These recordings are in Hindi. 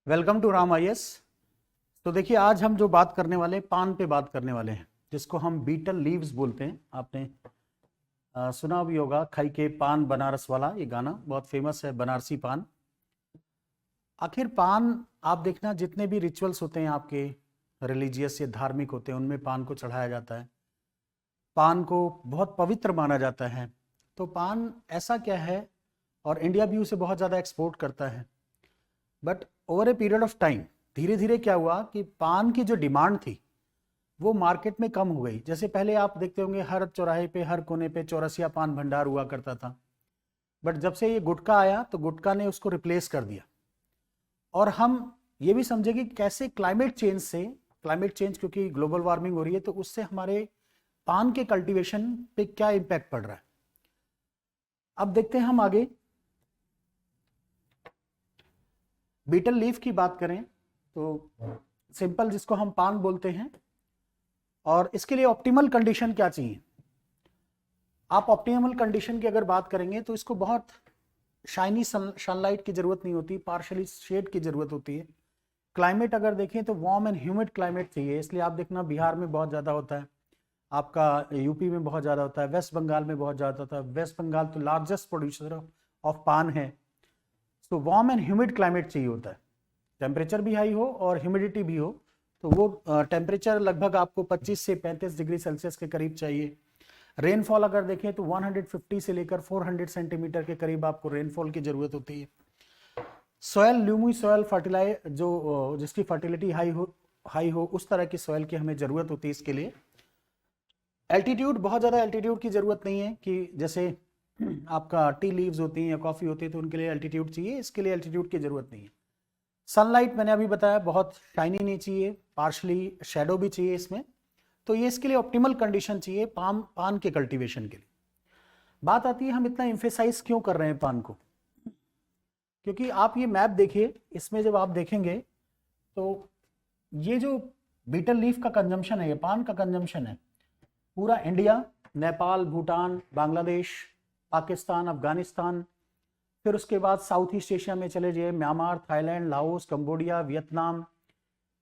Welcome to Ram IAS. तो देखिए, आज हम जो बात करने वाले हैं पान पे बात करने वाले हैं, जिसको हम बीटल लीव्स बोलते हैं। आपने सुना भी होगा, खाई के पान बनारस वाला, ये गाना बहुत फेमस है, बनारसी पान। आखिर पान, आप देखना जितने भी रिचुअल्स होते हैं आपके रिलीजियस या धार्मिक होते हैं, उनमें पान को चढ़ाया जाता है। पान को बहुत पवित्र माना जाता है। तो पान ऐसा क्या है, और इंडिया भी उसे बहुत ज़्यादा एक्सपोर्ट करता है। But over a period of time धीरे धीरे क्या हुआ कि पान की जो डिमांड थी वो मार्केट में कम हो गई। जैसे पहले आप देखते होंगे, हर चौराहे पे, हर कोने पे चौरसिया पान भंडार हुआ करता था। बट जब से ये गुटखा आया तो गुटखा ने उसको रिप्लेस कर दिया। और हम ये भी समझे कि कैसे क्लाइमेट चेंज क्योंकि ग्लोबल वार्मिंग हो रही है, तो उससे हमारे पान के कल्टीवेशन पे क्या इम्पैक्ट पड़ रहा है। अब देखते हैं हम आगे। बीटल लीफ की बात करें तो सिंपल, जिसको हम पान बोलते हैं, और इसके लिए ऑप्टिमल कंडीशन क्या चाहिए। आप ऑप्टिमल कंडीशन की अगर बात करेंगे तो इसको बहुत शाइनी सनलाइट की जरूरत नहीं होती, पार्शली शेड की जरूरत होती है। क्लाइमेट अगर देखें तो वार्म एंड ह्यूमिड क्लाइमेट चाहिए। इसलिए आप देखना बिहार में बहुत ज़्यादा होता है, आपका यूपी में बहुत ज़्यादा होता है, वेस्ट बंगाल में बहुत ज़्यादा होता है। वेस्ट बंगाल तो लार्जेस्ट प्रोड्यूसर ऑफ पान है। तो वार्म एंड ह्यूमिड क्लाइमेट चाहिए होता है, टेम्परेचर भी हाई हो और ह्यूमिडिटी भी हो। तो वो टेम्परेचर लगभग आपको 25 से 35 डिग्री सेल्सियस के करीब चाहिए। रेनफॉल अगर देखें तो 150 से लेकर 400 सेंटीमीटर के करीब आपको रेनफॉल की जरूरत होती है। सॉयल, ल्यूमी सॉयल, फर्टिलाइज जो जिसकी फर्टिलिटी हाई हो उस तरह की सॉयल की हमें जरूरत होती है इसके लिए। एल्टीट्यूड, बहुत ज़्यादा एल्टीट्यूड की जरूरत नहीं है कि जैसे आपका टी लीव्स होती हैं या कॉफ़ी होती है तो उनके लिए एल्टीट्यूड चाहिए, इसके लिए एल्टीट्यूड की जरूरत नहीं है। सनलाइट मैंने अभी बताया बहुत शाइनी नहीं चाहिए, पार्शली शैडो भी चाहिए इसमें। तो ये इसके लिए ऑप्टिमल कंडीशन चाहिए पान के कल्टीवेशन के लिए। बात आती है, हम इतना एम्फेसाइज क्यों कर रहे हैं पान को, क्योंकि आप ये मैप देखिए, इसमें जब आप देखेंगे तो ये जो बीटल लीफ का कंजम्पशन है, ये पान का कंजम्पशन है, पूरा इंडिया, नेपाल, भूटान, बांग्लादेश, पाकिस्तान, अफगानिस्तान, फिर उसके बाद साउथ ईस्ट एशिया में चले जाइए, Myanmar, Thailand, Laos, Cambodia, Vietnam,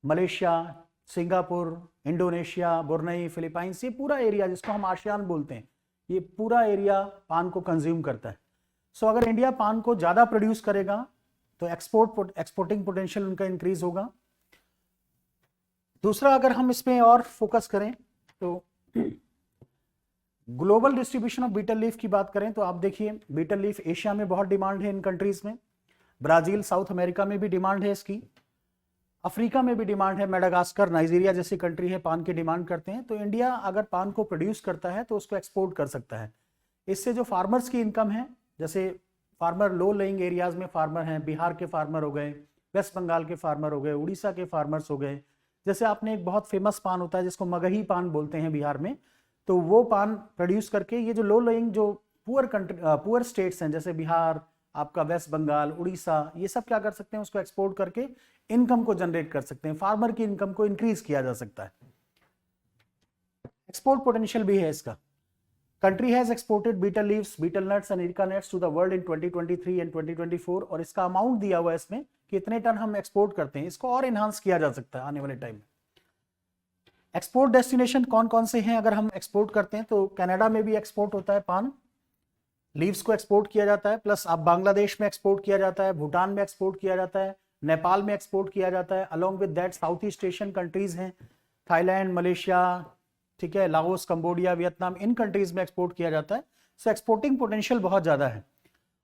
Malaysia, Singapore, Indonesia, बुरनई, Philippines, ये पूरा एरिया जिसको हम आसियान बोलते हैं, ये पूरा एरिया पान को कंज्यूम करता है। सो अगर इंडिया पान को ज़्यादा प्रोड्यूस करेगा तो एक्सपोर्टिंग पोटेंशियल उनका इंक्रीज होगा। दूसरा, अगर हम इसमें और फोकस करें तो global distribution of betel leaf की बात करें तो आप देखिए, बीटल लीफ एशिया में बहुत डिमांड है इन कंट्रीज में, ब्राजील, साउथ अमेरिका में भी डिमांड है इसकी, अफ्रीका में भी डिमांड है, मेडागास्कर, नाइजीरिया जैसी कंट्री है पान की डिमांड करते हैं। तो इंडिया अगर पान को प्रोड्यूस करता है तो उसको एक्सपोर्ट कर सकता है। इससे जो फार्मर्स की इनकम है, जैसे फार्मर, लो लेइंग एरियाज में फार्मर हैं, बिहार के फार्मर हो गए, वेस्ट बंगाल के फार्मर हो गए, उड़ीसा के फार्मर्स हो गए। जैसे आपने एक बहुत फेमस पान होता है जिसको मगही पान बोलते हैं बिहार में, तो वो पान प्रोड्यूस करके ये जो लो लेइंग, जो पुअर स्टेट्स हैं जैसे बिहार, आपका वेस्ट बंगाल, उड़ीसा, ये सब क्या कर सकते हैं, उसको एक्सपोर्ट करके इनकम को जनरेट कर सकते हैं, फार्मर की इनकम को इंक्रीज किया जा सकता है। एक्सपोर्ट पोटेंशियल भी है इसका। Country has exported betel leaves, betel nuts and areca nuts to the world in 2023 and 2024, और इसका अमाउंट दिया हुआ है इसमें कि इतने टन हम एक्सपोर्ट करते हैं। इसको और एनहांस किया जा सकता है आने वाले टाइम में। एक्सपोर्ट डेस्टिनेशन कौन कौन से हैं अगर हम एक्सपोर्ट करते हैं तो कनाडा में भी एक्सपोर्ट होता है पान लीव्स को, एक्सपोर्ट किया जाता है। प्लस अब बांग्लादेश में एक्सपोर्ट किया जाता है, भूटान में एक्सपोर्ट किया जाता है, नेपाल में एक्सपोर्ट किया जाता है। Along with that south east Asian countries हैं, थाईलैंड, मलेशिया, ठीक है, लाओस, कंबोडिया, वियतनाम, इन कंट्रीज में एक्सपोर्ट किया जाता है। सो एक्सपोर्टिंग पोटेंशियल बहुत ज़्यादा है।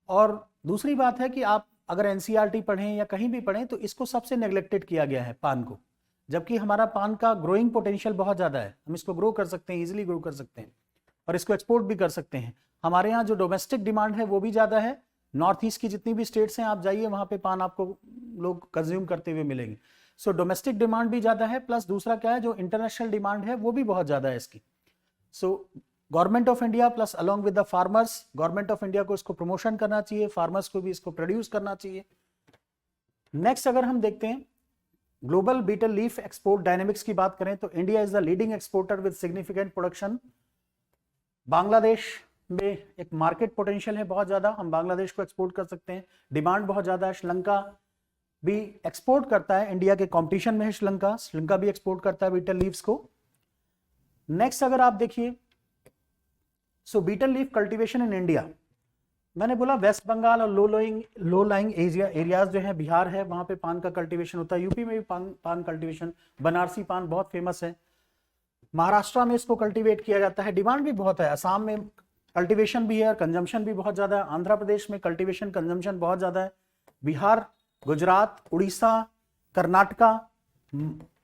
और दूसरी बात है कि आप अगर एनसीईआरटी पढ़ें या कहीं भी पढ़ें तो इसको सबसे नेग्लेक्टेड किया गया है पान को, जबकि हमारा पान का ग्रोइंग पोटेंशियल बहुत ज़्यादा है। हम इसको ग्रो कर सकते हैं, इजीली ग्रो कर सकते हैं, और इसको एक्सपोर्ट भी कर सकते हैं। हमारे यहाँ जो डोमेस्टिक डिमांड है वो भी ज़्यादा है। नॉर्थ ईस्ट की जितनी भी स्टेट्स हैं आप जाइए, वहाँ पे पान आपको लोग कंज्यूम करते हुए मिलेंगे। सो डोमेस्टिक डिमांड भी ज़्यादा है, प्लस दूसरा क्या है, जो इंटरनेशनल डिमांड है वो भी बहुत ज़्यादा है इसकी। So government of India plus along with the farmers, government of India को इसको प्रमोशन करना चाहिए, फार्मर्स को भी इसको प्रोड्यूस करना चाहिए। नेक्स्ट, अगर हम देखते हैं global betel leaf export dynamics की बात करें तो India is the leading exporter with significant production. Bangladesh में एक मार्केट पोटेंशियल है बहुत ज़्यादा, हम बांग्लादेश को एक्सपोर्ट कर सकते हैं, डिमांड बहुत ज़्यादा है। श्रीलंका, भी एक्सपोर्ट करता है, इंडिया के कंपटीशन में है श्रीलंका, श्रीलंका भी एक्सपोर्ट करता है बीटल लीव्स को। नेक्स्ट अगर आप देखिए, so betel leaf cultivation in India, मैंने बोला वेस्ट बंगाल और लो लाइंग एरियाज जो है, बिहार है, वहां पे पान का कल्टीवेशन होता है। यूपी में भी पान कल्टीवेशन, बनारसी पान बहुत फेमस है। महाराष्ट्र में इसको कल्टीवेट किया जाता है, डिमांड भी बहुत है। असम में कल्टीवेशन भी है और कंजम्पशन भी बहुत ज्यादा है। आंध्र प्रदेश में कल्टीवेशन कंजम्पशन बहुत ज्यादा है। बिहार, गुजरात, उड़ीसा, कर्नाटका,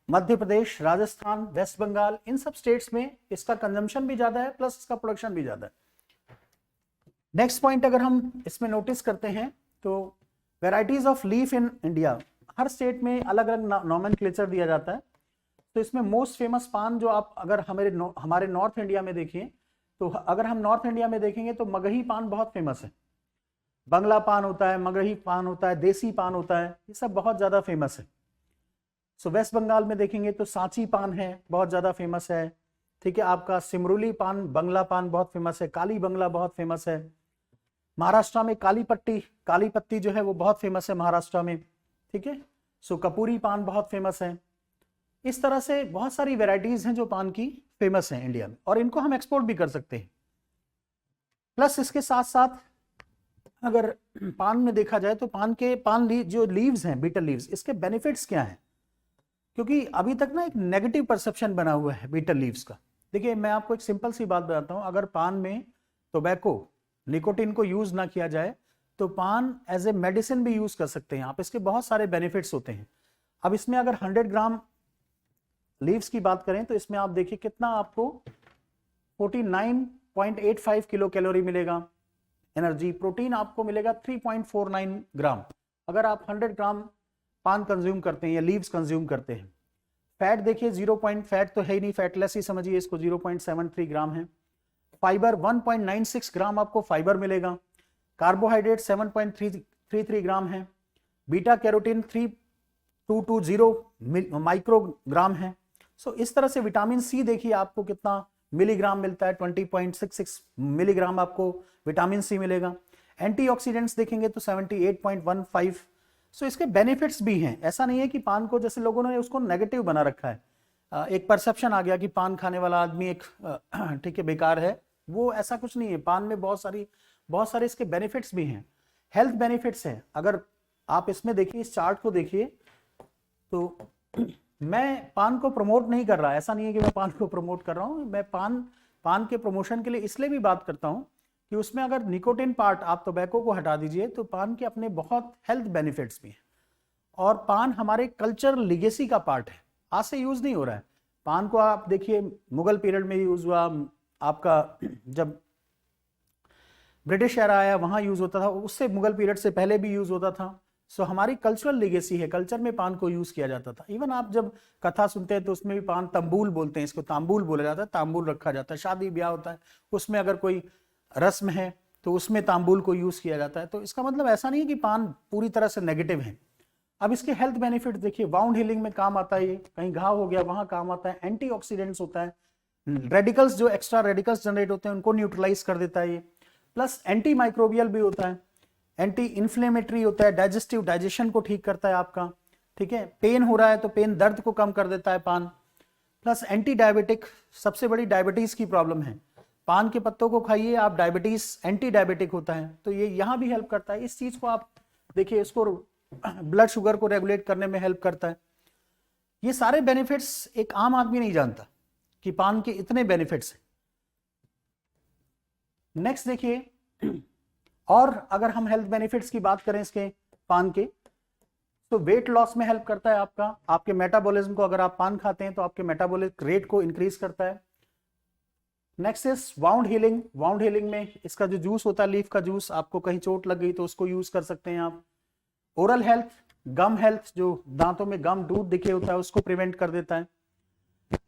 मध्य प्रदेश, राजस्थान, वेस्ट बंगाल, इन सब स्टेट्स में इसका कंजम्पशन भी ज्यादा है प्लस इसका प्रोडक्शन भी ज्यादा है। नेक्स्ट पॉइंट अगर हम इसमें नोटिस करते हैं तो varieties of leaf in India, her state में अलग अलग नॉमेनक्लेचर दिया जाता है। तो इसमें मोस्ट फेमस पान जो आप अगर हमारे नॉर्थ इंडिया में देखिए, तो अगर हम नॉर्थ इंडिया में देखेंगे तो मगही पान बहुत फेमस है। बंगला पान होता है, मगही पान होता है, देसी पान होता है, ये सब बहुत ज्यादा फेमस है। सो वेस्ट बंगाल में देखेंगे तो सांची पान है, बहुत ज्यादा फेमस है। ठीक है, आपका सिमरुली पान, बंगला पान बहुत फेमस है। काली बंगला बहुत फेमस है। महाराष्ट्र में काली पत्ती जो है वो बहुत फेमस है महाराष्ट्र में। ठीक है, सो कपूरी पान बहुत फेमस है। इस तरह से बहुत सारी वेराइटीज हैं जो पान की फेमस हैं इंडिया में, और इनको हम एक्सपोर्ट भी कर सकते हैं। प्लस इसके साथ साथ अगर पान में देखा जाए तो जो लीव्स हैं, बीटल लीव्स, इसके बेनिफिट्स क्या हैं? क्योंकि अभी तक ना एक नेगेटिव परसेप्शन बना हुआ है बीटल लीव्स का। देखिए, मैं आपको एक सिंपल सी बात बताता हूं, अगर पान में टोबैको, निकोटिन को यूज ना किया जाए तो पान एज ए मेडिसिन भी यूज कर सकते हैं आप। इसके बहुत सारे बेनिफिट्स होते हैं। अब इसमें अगर 100 ग्राम लीव्स की बात करें तो इसमें आप देखिए कितना आपको 49.85 किलो कैलोरी मिलेगा एनर्जी। प्रोटीन आपको मिलेगा 3.49 ग्राम अगर आप 100 ग्राम पान कंज्यूम करते हैं या लीव्स कंज्यूम करते हैं। फैट देखिए फैट तो है ही नहीं, फैटलेस ही समझिए इसको, 0.73 ग्राम है। फाइबर 1.96 ग्राम आपको फाइबर मिलेगा। कार्बोहाइड्रेट 7.33 ग्राम है। बीटा कैरोटीन 3220 माइक्रोग्राम है। सो इस तरह से विटामिन सी देखिए आपको कितना मिलीग्राम मिलता है, 20.66 मिलीग्राम आपको विटामिन सी मिलेगा। एंटीऑक्सीडेंट्स देखेंगे तो 78.15। सो इसके बेनिफिट्स भी हैं। ऐसा नहीं है कि पान को, जैसे लोगों ने उसको नेगेटिव बना रखा है, एक परसेप्शन आ गया कि पान खाने वाला आदमी एक ठीक है बेकार है, वो ऐसा कुछ नहीं है। पान में बहुत सारे इसके बेनिफिट्स भी हैं, हेल्थ बेनिफिट्स हैं। अगर आप इसमें देखिए, इस चार्ट को देखिए, तो मैं पान को प्रमोट नहीं कर रहा, ऐसा नहीं है कि मैं पान को प्रमोट कर रहा हूं। मैं पान के प्रमोशन के लिए इसलिए भी बात करता हूं कि उसमें अगर निकोटिन पार्ट, आप टोबैको को हटा दीजिए, तो पान के अपने बहुत हेल्थ बेनिफिट्स भी हैं। और पान हमारे कल्चर लिगेसी का पार्ट है, आज से यूज नहीं हो रहा है। पान को आप देखिए मुगल पीरियड में यूज हुआ, आपका जब ब्रिटिश एरा आया वहां यूज होता था, उससे मुगल पीरियड से पहले भी यूज होता था। सो हमारी कल्चरल लिगेसी है, कल्चर में पान को यूज किया जाता था। इवन आप जब कथा सुनते हैं तो उसमें भी पान, तंबूल बोलते हैं इसको, तांबूल बोला जाता है, तांबूल रखा जाता है। शादी ब्याह होता है, उसमें अगर कोई रस्म है तो उसमें तांबूल को यूज किया जाता है। तो इसका मतलब ऐसा नहीं है कि पान पूरी तरह से नेगेटिव है। अब इसके हेल्थ बेनिफिट देखिए, वाउंड हीलिंग में काम आता है, ये कहीं घाव हो गया वहां काम आता है। एंटीऑक्सीडेंट्स होता है, रेडिकल्स जो एक्स्ट्रा रेडिकल्स जनरेट होते हैं उनको न्यूट्रलाइज कर देता है ये। प्लस एंटी माइक्रोबियल भी होता है, एंटी इन्फ्लेमेटरी होता है, डाइजेशन को ठीक करता है आपका। ठीक है, पेन हो रहा है तो पेन, दर्द को कम कर देता है पान। प्लस एंटी डायबिटिक, सबसे बड़ी डायबिटीज की प्रॉब्लम है, पान के पत्तों को खाइए आप, डायबिटीज, एंटी डायबिटिक होता है, तो ये यहाँ भी हेल्प करता है। इस चीज को आप देखिए, इसको ब्लड शुगर को रेगुलेट करने में हेल्प करता है। ये सारे बेनिफिट्स एक आम आदमी नहीं जानता कि पान के इतने बेनिफिट्स हैं। नेक्स्ट देखिए, और अगर हम हेल्थ बेनिफिट्स की बात करें इसके पान के, तो वेट लॉस में हेल्प करता है आपका, आपके मेटाबॉलिज्म को, अगर आप पान खाते हैं तो आपके मेटाबॉलिक रेट को इंक्रीज करता है। Next is wound healing. Wound healing में इसका जो जूस होता है, लीफ का जूस, आपको कहीं चोट लग गई तो उसको यूज कर सकते हैं आप। ओरल हेल्थ, गम हेल्थ, जो दांतों में गम, दूध दिखे होता है, उसको प्रिवेंट कर देता है।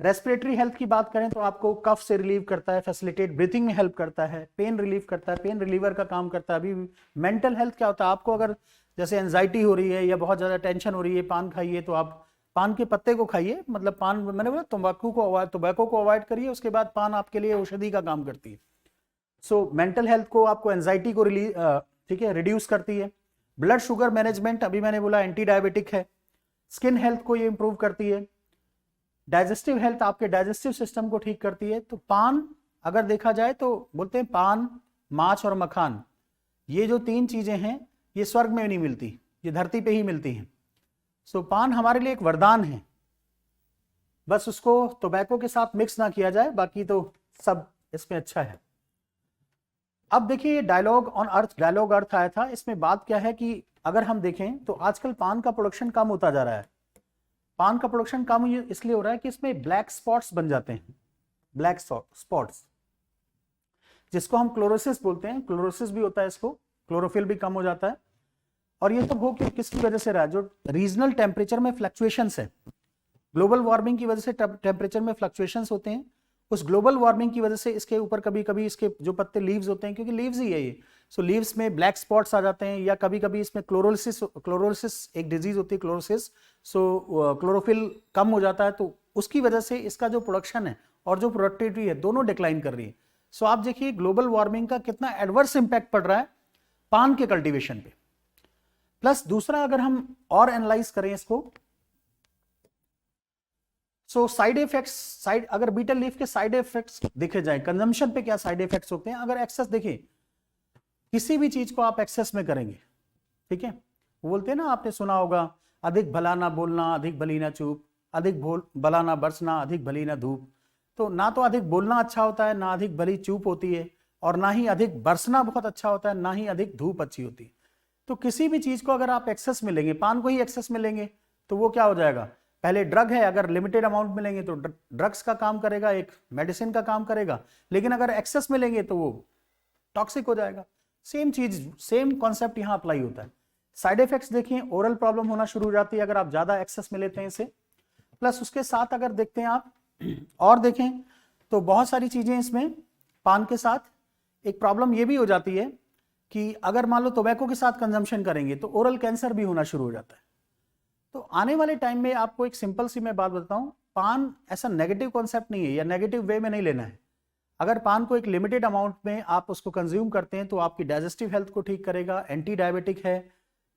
रेस्पिरेटरी हेल्थ की बात करें तो आपको कफ से रिलीव करता है, फैसिलिटेट ब्रीथिंग में हेल्प करता है, पेन रिलीव करता है, पेन रिलीवर का काम करता है। अभी मेंटल हेल्थ क्या होता है, आपको अगर जैसे एंजाइटी हो रही है या बहुत ज्यादा टेंशन हो रही है, पान खाइए, तो आप पान के पत्ते को खाइए, मतलब पान, मैंने बोला टोबैको को अवॉइड करिए, उसके बाद पान आपके लिए औषधि का काम करती है। सो मेंटल हेल्थ को, आपको एंजाइटी को ठीक है रिड्यूस करती है। ब्लड शुगर मैनेजमेंट, अभी मैंने बोला एंटी डायबिटिक है। स्किन हेल्थ को ये इंप्रूव करती है। डाइजेस्टिव हेल्थ, आपके डाइजेस्टिव सिस्टम को ठीक करती है। तो पान अगर देखा जाए तो बोलते हैं पान, माछ और मखान, ये जो 3 चीजें हैं ये स्वर्ग में नहीं मिलती, ये धरती पे ही मिलती हैं। सो पान हमारे लिए एक वरदान है, बस उसको टोबैको के साथ मिक्स ना किया जाए, बाकी तो सब इसमें अच्छा है। अब देखिए डायलॉग ऑन अर्थ, डायलॉग अर्थ आया था, इसमें बात क्या है कि अगर हम देखें तो आजकल पान का प्रोडक्शन कम होता जा रहा है। पान का प्रोडक्शन कम इसलिए हो रहा है कि इसमें ब्लैक स्पॉट्स बन जाते हैं, ब्लैक स्पॉट्स, जिसको हम क्लोरोसिस बोलते हैं। क्लोरोसिस भी होता है इसको, क्लोरोफिल भी कम हो जाता है। और ये सब हो किसकी वजह से रहा है? जो रीजनल टेम्परेचर में फ्लक्चुएशंस है, ग्लोबल वार्मिंग की वजह से टेम्परेचर में फ्लक्चुएशंस होते हैं। उस ग्लोबल वार्मिंग की वजह से इसके ऊपर कभी कभी इसके जो पत्ते लीव्स होते हैं, क्योंकि लीव्स ही है ये, सो लीव्स में ब्लैक स्पॉट्स आ जाते हैं, या कभी कभी इसमें क्लोरोलिसिस एक डिजीज होती है, क्लोरोसिस, सो क्लोरोफिल कम हो जाता है। तो उसकी वजह से इसका जो प्रोडक्शन है और जो प्रोडक्टिविटी है दोनों डिक्लाइन कर रही है। सो आप देखिए ग्लोबल वार्मिंग का कितना एडवर्स इंपैक्ट पड़ रहा है पान के कल्टीवेशन पे। प्लस दूसरा अगर हम और एनालाइज करें इसको, सो साइड इफेक्ट्स, अगर बीटल लीफ के साइड इफेक्ट्स देखे जाए, कंजम्पशन पे क्या साइड इफेक्ट्स होते हैं अगर एक्सेस, देखिए किसी भी चीज को आप एक्सेस में करेंगे, ठीक है, वो बोलते हैं ना, आपने सुना होगा, अधिक भला ना बोलना, अधिक भली ना चूप, अधिक भला ना बरसना, अधिक भली ना धूप। तो ना तो अधिक बोलना अच्छा होता है, ना अधिक भली चूप होती है, और ना ही अधिक बरसना बहुत अच्छा होता है, ना ही अधिक धूप अच्छी होती है। तो किसी भी चीज को अगर आप एक्सेस में लेंगे, पान को ही एक्सेस में लेंगे, तो वो क्या हो जाएगा? पहले ड्रग है, अगर लिमिटेड अमाउंट में लेंगे तो ड्रग्स का काम करेगा, एक मेडिसिन का काम करेगा, लेकिन अगर एक्सेस में लेंगे तो वो टॉक्सिक हो जाएगा। सेम चीज, सेम कॉन्सेप्ट यहां अप्लाई होता है। साइड इफेक्ट्स देखिए, ओरल प्रॉब्लम होना शुरू हो जाती है अगर आप ज्यादा एक्सेस में लेते हैं इसे। प्लस उसके साथ अगर देखते हैं आप और देखें तो बहुत सारी चीजें इसमें पान के साथ एक प्रॉब्लम ये भी हो जाती है कि अगर मान लो टोबैको के साथ कंजम्पशन करेंगे तो ओरल कैंसर भी होना शुरू हो जाता है। तो आने वाले टाइम में आपको एक सिंपल सी मैं बात बताता हूं, पान ऐसा नेगेटिव कॉन्सेप्ट नहीं है, या नेगेटिव वे में नहीं लेना है। अगर पान को एक लिमिटेड अमाउंट में आप उसको कंज्यूम करते हैं तो आपकी डाइजेस्टिव हेल्थ को ठीक करेगा, एंटी डायबिटिक है,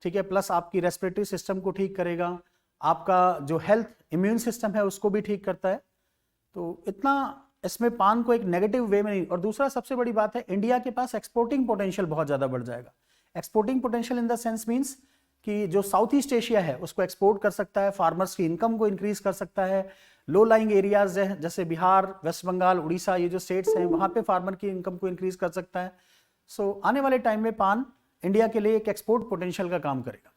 ठीक है, प्लस आपकी रेस्पिरेटरी सिस्टम को ठीक करेगा, आपका जो हेल्थ इम्यून सिस्टम है उसको भी ठीक करता है। तो इतना इसमें पान को एक नेगेटिव वे में नहीं। और दूसरा सबसे बड़ी बात है, इंडिया के पास एक्सपोर्टिंग पोटेंशियल बहुत ज्यादा बढ़ जाएगा। Exporting potential in the sense means कि जो साउथ ईस्ट एशिया है उसको एक्सपोर्ट कर सकता है, फार्मर्स की इनकम को इंक्रीज कर सकता है, लो लाइंग एरियाज जैसे बिहार, वेस्ट बंगाल, उड़ीसा, ये जो स्टेट्स हैं वहां पे फार्मर की इनकम को इंक्रीज कर सकता है। सो आने वाले टाइम में पान इंडिया के लिए एक एक्सपोर्ट पोटेंशियल का काम करेगा।